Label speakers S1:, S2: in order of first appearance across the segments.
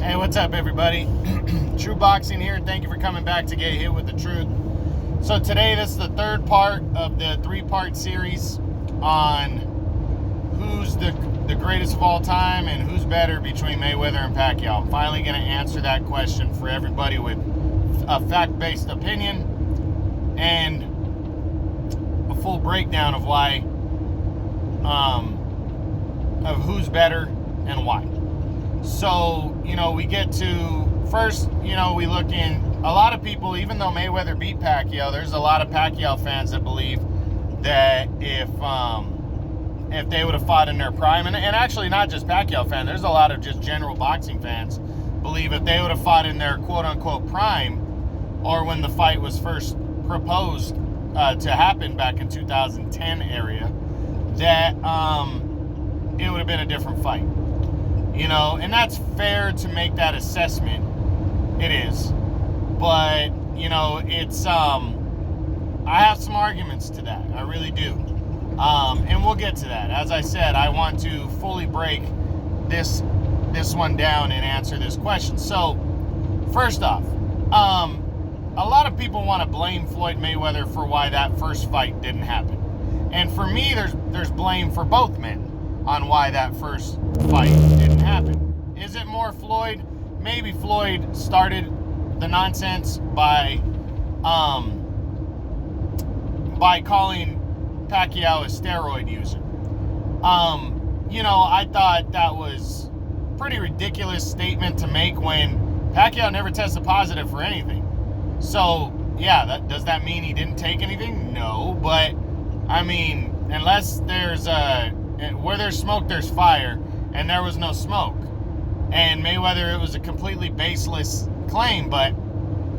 S1: Hey, what's up, everybody? True Boxing here. Thank you for coming back to get hit with the truth. So today, this is the third part of the three-part series on who's the greatest of all time and who's better between Mayweather and Pacquiao. I'm finally going to answer that question for everybody with a fact-based opinion and a full breakdown of why, of who's better and why. So, we get to, first, we look in, a lot of people, even though Mayweather beat Pacquiao, there's a lot of Pacquiao fans that believe that if they would have fought in their prime, and actually not just Pacquiao fans, there's a lot of just general boxing fans believe if they would have fought in their quote-unquote prime, or when the fight was first proposed to happen back in 2010 area, that it would have been a different fight. And that's fair to make that assessment. It is. But, it's, I have some arguments to that. I really do. And we'll get to that. As I said, I want to fully break this one down and answer this question. So, first off, a lot of people want to blame Floyd Mayweather for why that first fight didn't happen. And for me, there's blame for both men on why that first fight didn't happen. Is it more Floyd? Maybe Floyd started the nonsense by calling Pacquiao a steroid user. I thought that was a pretty ridiculous statement to make when Pacquiao never tested positive for anything. So, yeah, does that mean he didn't take anything? No, but, unless there's where there's smoke, there's fire, and there was no smoke. And Mayweather, it was a completely baseless claim, but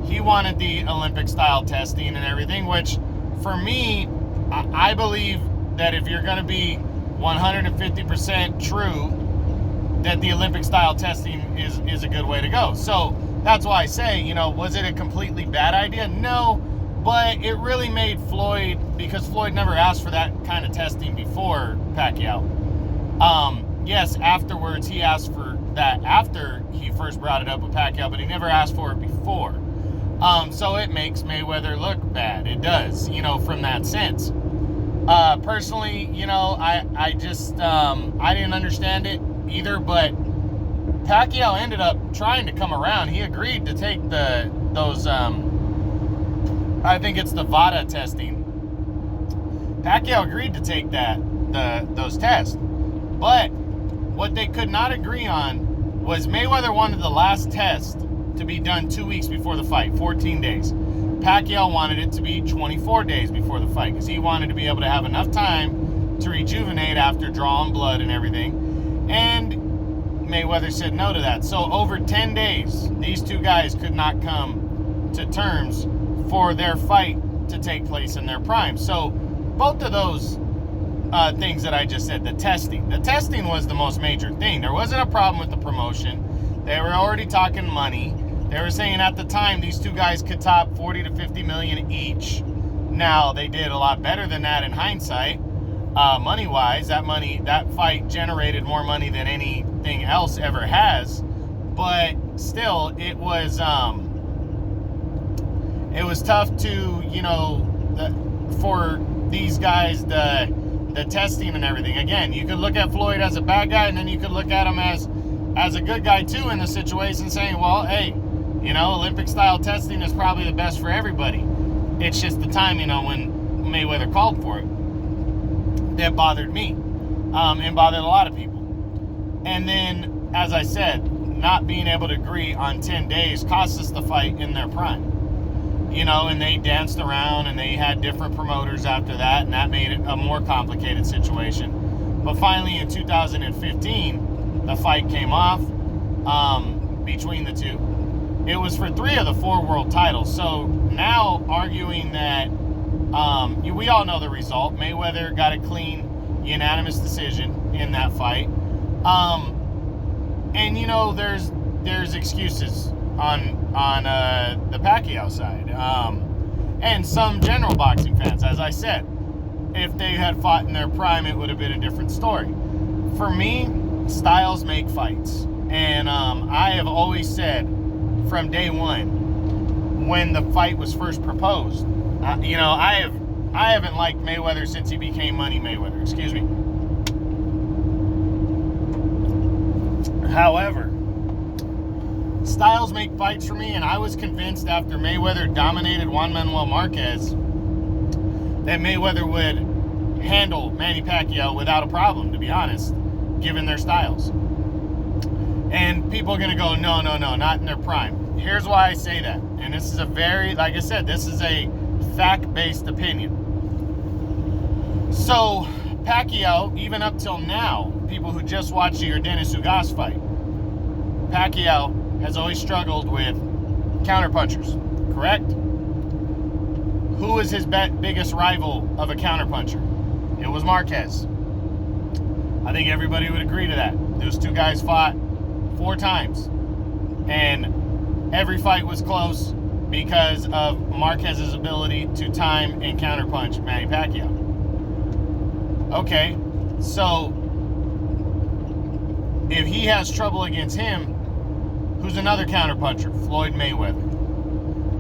S1: he wanted the Olympic-style testing and everything, which, for me, I believe that if you're going to be 150% true, that the Olympic-style testing is a good way to go. So that's why I say, was it a completely bad idea? No, but it really made Floyd, because Floyd never asked for that kind of testing before Pacquiao. Yes, afterwards he asked for that after he first brought it up with Pacquiao, but he never asked for it before. So it makes Mayweather look bad. It does, from that sense. Personally, I just, I didn't understand it either, but Pacquiao ended up trying to come around. He agreed to take those, I think it's the VADA testing. Pacquiao agreed to take those tests. But what they could not agree on was Mayweather wanted the last test to be done 2 weeks before the fight, 14 days. Pacquiao wanted it to be 24 days before the fight because he wanted to be able to have enough time to rejuvenate after drawing blood and everything. And Mayweather said no to that. So over 10 days, these two guys could not come to terms for their fight to take place in their prime. So both of those things that I just said, the testing was the most major thing. There wasn't a problem with the promotion. They were already talking money. They were saying at the time these two guys could top 40 to 50 million each. Now they did a lot better than that in hindsight. Money-wise, that fight generated more money than anything else ever has. But still, it was tough to, for these guys, the testing and everything. Again, you could look at Floyd as a bad guy, and then you could look at him as a good guy too in the situation, saying, well, hey, Olympic-style testing is probably the best for everybody. It's just the time, when Mayweather called for it, that bothered me, and bothered a lot of people. And then, as I said, not being able to agree on 10 days cost us the fight in their prime. And they danced around and they had different promoters after that, and that made it a more complicated situation. But finally in 2015, the fight came off between the two. It was for 3 of the 4 world titles. So now arguing that, we all know the result. Mayweather got a clean, unanimous decision in that fight. And there's excuses on the Pacquiao side, and some general boxing fans. As I said, if they had fought in their prime, it would have been a different story. For me, styles make fights, and I have always said from day one when the fight was first proposed. I haven't liked Mayweather since he became Money Mayweather. Excuse me. However, styles make fights for me, and I was convinced after Mayweather dominated Juan Manuel Marquez that Mayweather would handle Manny Pacquiao without a problem, to be honest, given their styles. And people are going to go, no, not in their prime. Here's why I say that. And this is like I said, this is a fact-based opinion. So, Pacquiao, even up till now, people who just watched the Dennis Ugas fight, Pacquiao has always struggled with counterpunchers, correct? Who was his biggest rival of a counterpuncher? It was Marquez. I think everybody would agree to that. Those two guys fought 4 times, and every fight was close because of Marquez's ability to time and counterpunch Manny Pacquiao. Okay, so if he has trouble against him, who's another counterpuncher? Floyd Mayweather.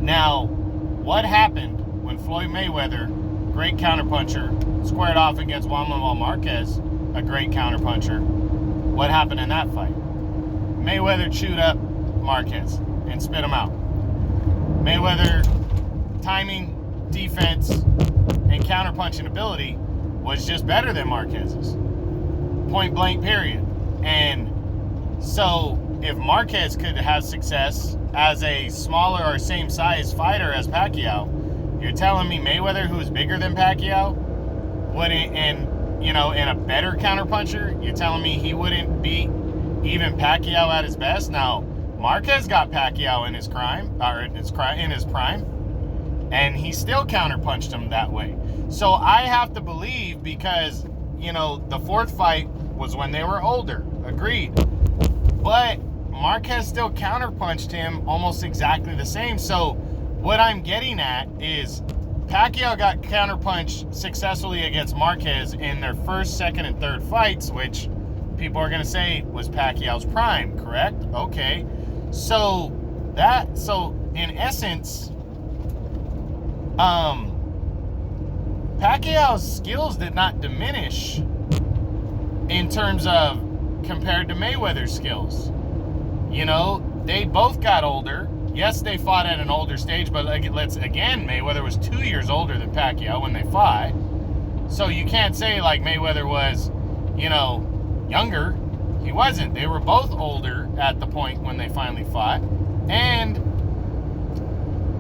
S1: Now, what happened when Floyd Mayweather, great counterpuncher, squared off against Juan Manuel Marquez, a great counterpuncher? What happened in that fight? Mayweather chewed up Marquez and spit him out. Mayweather timing, defense, and counterpunching ability was just better than Marquez's. Point blank, period. And so if Marquez could have success as a smaller or same size fighter as Pacquiao, you're telling me Mayweather, who is bigger than Pacquiao, wouldn't, and a better counterpuncher, you're telling me he wouldn't beat even Pacquiao at his best? Now, Marquez got Pacquiao in his prime, and he still counterpunched him that way. So I have to believe, because the 4th fight was when they were older, agreed, but Marquez still counterpunched him almost exactly the same. So what I'm getting at is Pacquiao got counterpunched successfully against Marquez in their 1st, 2nd, and 3rd fights, which people are going to say was Pacquiao's prime, correct? Okay. So in essence, Pacquiao's skills did not diminish in terms of compared to Mayweather's skills. They both got older. Yes, they fought at an older stage, but Mayweather was 2 years older than Pacquiao when they fought. So you can't say like Mayweather was, younger. He wasn't. They were both older at the point when they finally fought. And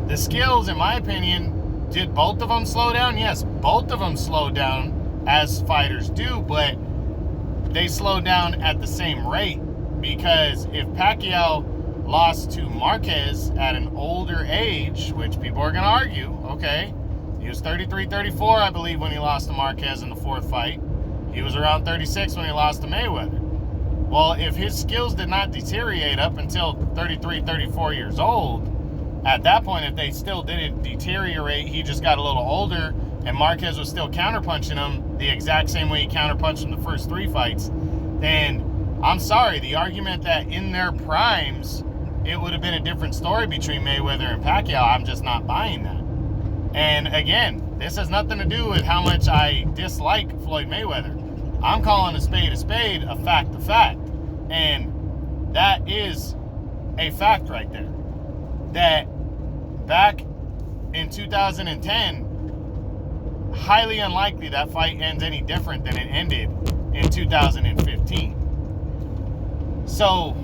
S1: the skills, in my opinion, did both of them slow down? Yes, both of them slowed down as fighters do, but they slowed down at the same rate. Because if Pacquiao lost to Marquez at an older age, which people are going to argue, okay, he was 33, 34, I believe, when he lost to Marquez in the 4th fight. He was around 36 when he lost to Mayweather. Well, if his skills did not deteriorate up until 33, 34 years old, at that point, if they still didn't deteriorate, he just got a little older, and Marquez was still counterpunching him the exact same way he counterpunched him the first 3 fights, then I'm sorry, the argument that in their primes, it would have been a different story between Mayweather and Pacquiao, I'm just not buying that. And again, this has nothing to do with how much I dislike Floyd Mayweather. I'm calling a spade, a fact a fact. And that is a fact right there. That back in 2010, highly unlikely that fight ends any different than it ended in 2015. So,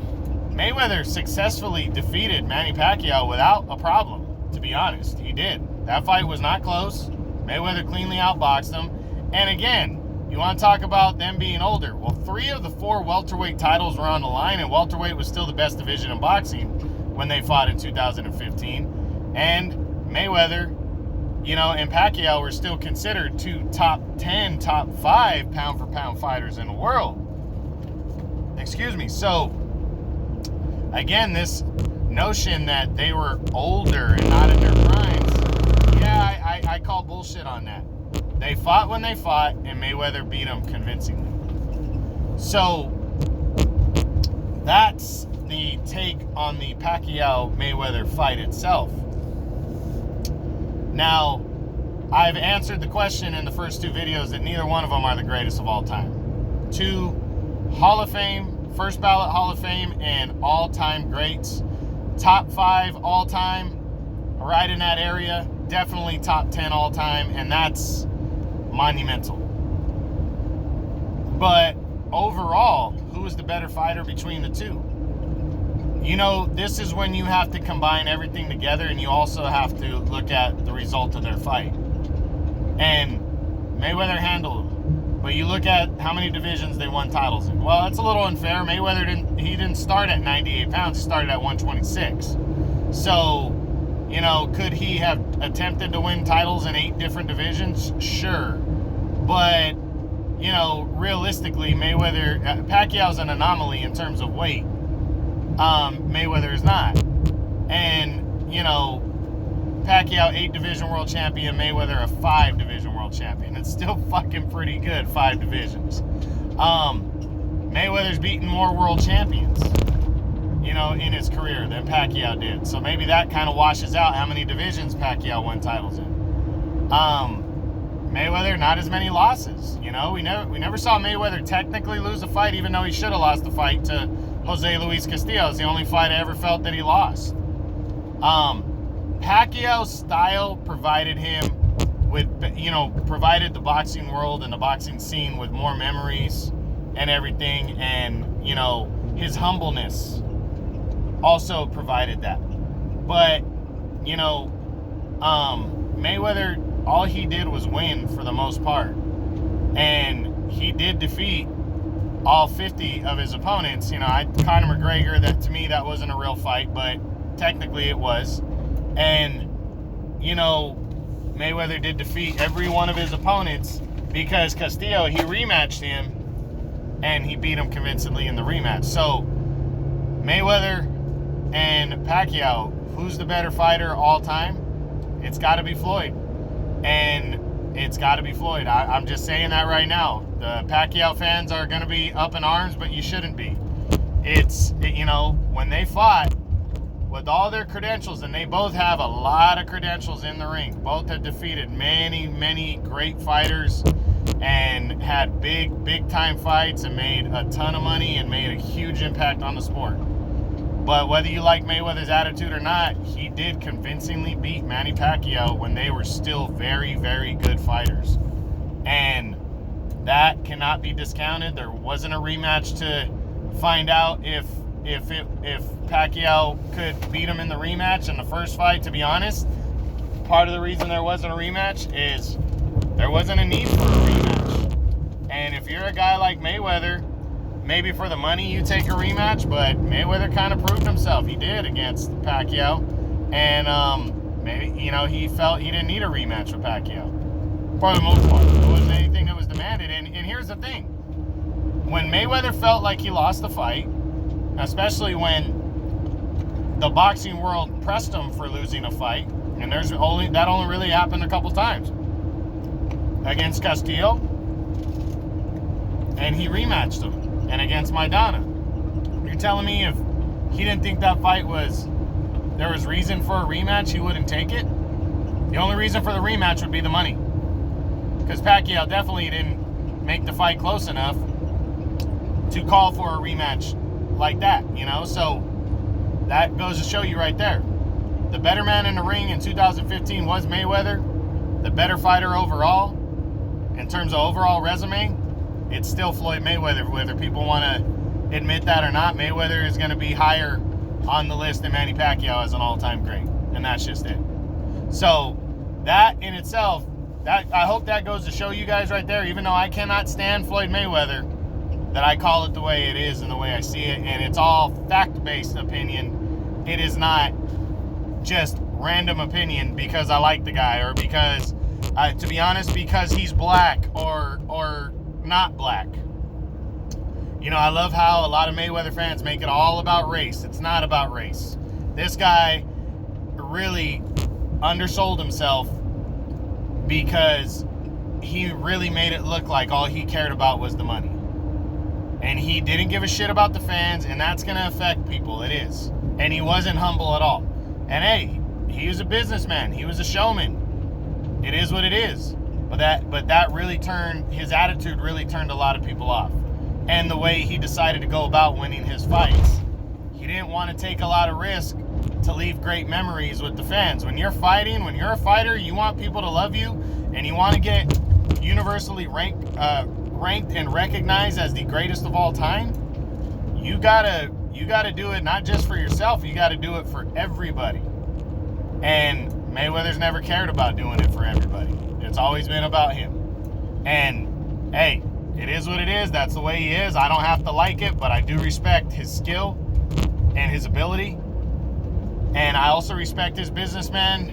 S1: Mayweather successfully defeated Manny Pacquiao without a problem, to be honest. He did. That fight was not close. Mayweather cleanly outboxed him. And again, you want to talk about them being older. Well, 3 of the 4 welterweight titles were on the line, and welterweight was still the best division in boxing when they fought in 2015. And Mayweather, and Pacquiao were still considered 2 top 10, top 5 pound-for-pound fighters in the world. Excuse me. So, again, this notion that they were older and not in their primes, I call bullshit on that. They fought when they fought, and Mayweather beat them convincingly. So, the take on the Pacquiao-Mayweather fight itself. Now, I've answered the question in the first two videos that neither one of them are the greatest of all time. Two Hall of Fame, first ballot Hall of Fame, and all-time greats. Top 5 all-time, right in that area. Definitely top 10 all-time, and that's monumental. But overall, who is the better fighter between the two? You know, this is when you have to combine everything together, and you also have to look at the result of their fight. And Mayweather handled them. But you look at how many divisions they won titles in. Well, that's a little unfair. Mayweather didn't start at 98 pounds. He started at 126. So, you know, could he have attempted to win titles in 8 different divisions? Sure. But, you know, realistically, Pacquiao's an anomaly in terms of weight. Mayweather is not. And, you know, Pacquiao 8 division world champion, Mayweather a 5 division world champion. It's still fucking pretty good, 5 divisions. Mayweather's beaten more world champions, you know, in his career than Pacquiao did. So maybe that kind of washes out how many divisions Pacquiao won titles in. Mayweather, not as many losses. You know, we never saw Mayweather technically lose a fight, even though he should have lost the fight to Jose Luis Castillo. It's the only fight I ever felt that he lost. Pacquiao's style provided him with, you know, provided the boxing world and the boxing scene with more memories and everything. And, you know, his humbleness also provided that. But, you know, Mayweather, all he did was win for the most part. And he did defeat all 50 of his opponents. You know, Conor McGregor, that to me, that wasn't a real fight, but technically it was. And, you know, Mayweather did defeat every one of his opponents because Castillo, he rematched him and he beat him convincingly in the rematch. So, Mayweather and Pacquiao, who's the better fighter all time? It's got to be Floyd. And it's got to be Floyd. I'm just saying that right now. The Pacquiao fans are going to be up in arms, but you shouldn't be. You know, when they fought, with all their credentials, and they both have a lot of credentials in the ring. Both have defeated many, many great fighters and had big time fights and made a ton of money and made a huge impact on the sport. But whether you like Mayweather's attitude or not, he did convincingly beat Manny Pacquiao when they were still very, very good fighters. And that cannot be discounted. There wasn't a rematch to find out if Pacquiao could beat him in the rematch in the first fight. To be honest, part of the reason there wasn't a rematch is there wasn't a need for a rematch. And if you're a guy like Mayweather, maybe for the money you take a rematch, but Mayweather kind of proved himself. He did against Pacquiao. And maybe, you know, he felt he didn't need a rematch with Pacquiao. For the most part, there wasn't anything that was demanded. And here's the thing. When Mayweather felt like he lost the fight, especially when the boxing world pressed him for losing a fight, and that only really happened a couple times against Castillo, and he rematched him, and against Maidana. You're telling me if he didn't think that fight there was reason for a rematch, he wouldn't take it? The only reason for the rematch would be the money, because Pacquiao definitely didn't make the fight close enough to call for a rematch like that, you know. So that goes to show you right there, the better man in the ring in 2015 was Mayweather. The better fighter overall, in terms of overall resume, it's still Floyd Mayweather. Whether people want to admit that or not, Mayweather is going to be higher on the list than Manny Pacquiao as an all-time great, and that's just it. So that in itself, I hope that goes to show you guys right there, even though I cannot stand Floyd Mayweather, that I call it the way it is and the way I see it, and it's all fact-based opinion. It is not just random opinion because I like the guy, or because, to be honest, because he's black or not black. You know, I love how a lot of Mayweather fans make it all about race. It's not about race. This guy really undersold himself because he really made it look like all he cared about was the money. And he didn't give a shit about the fans, and that's going to affect people. It is. And he wasn't humble at all. And hey, he was a businessman. He was a showman. It is what it is. But that really his attitude really turned a lot of people off. And the way he decided to go about winning his fights. He didn't want to take a lot of risk to leave great memories with the fans. When you're fighting, when you're a fighter, you want people to love you, and you want to get universally ranked and recognized as the greatest of all time. You gotta do it not just for yourself. You gotta do it for everybody. And Mayweather's never cared about doing it for everybody. It's always been about him. And hey, it is what it is. That's the way he is. I don't have to like it, but I do respect his skill and his ability. And I also respect his businessman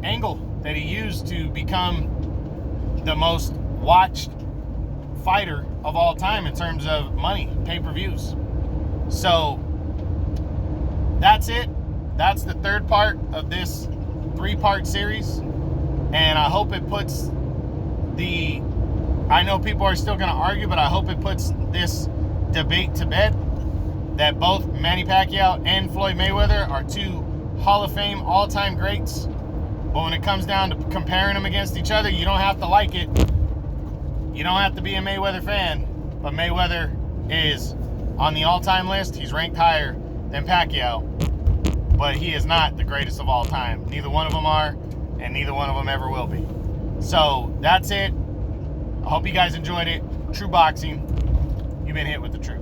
S1: angle that he used to become the most watched fighter of all time in terms of money, pay-per-views. So that's it. That's the third part of this 3-part series. And I hope it puts I know people are still going to argue, but I hope it puts this debate to bed, that both Manny Pacquiao and Floyd Mayweather are 2 Hall of Fame all-time greats. But when it comes down to comparing them against each other, you don't have to like it. You don't have to be a Mayweather fan. But Mayweather is on the all-time list. He's ranked higher than Pacquiao. But he is not the greatest of all time. Neither one of them are, and neither one of them ever will be. So that's it. I hope you guys enjoyed it. True Boxing. You've been hit with the truth.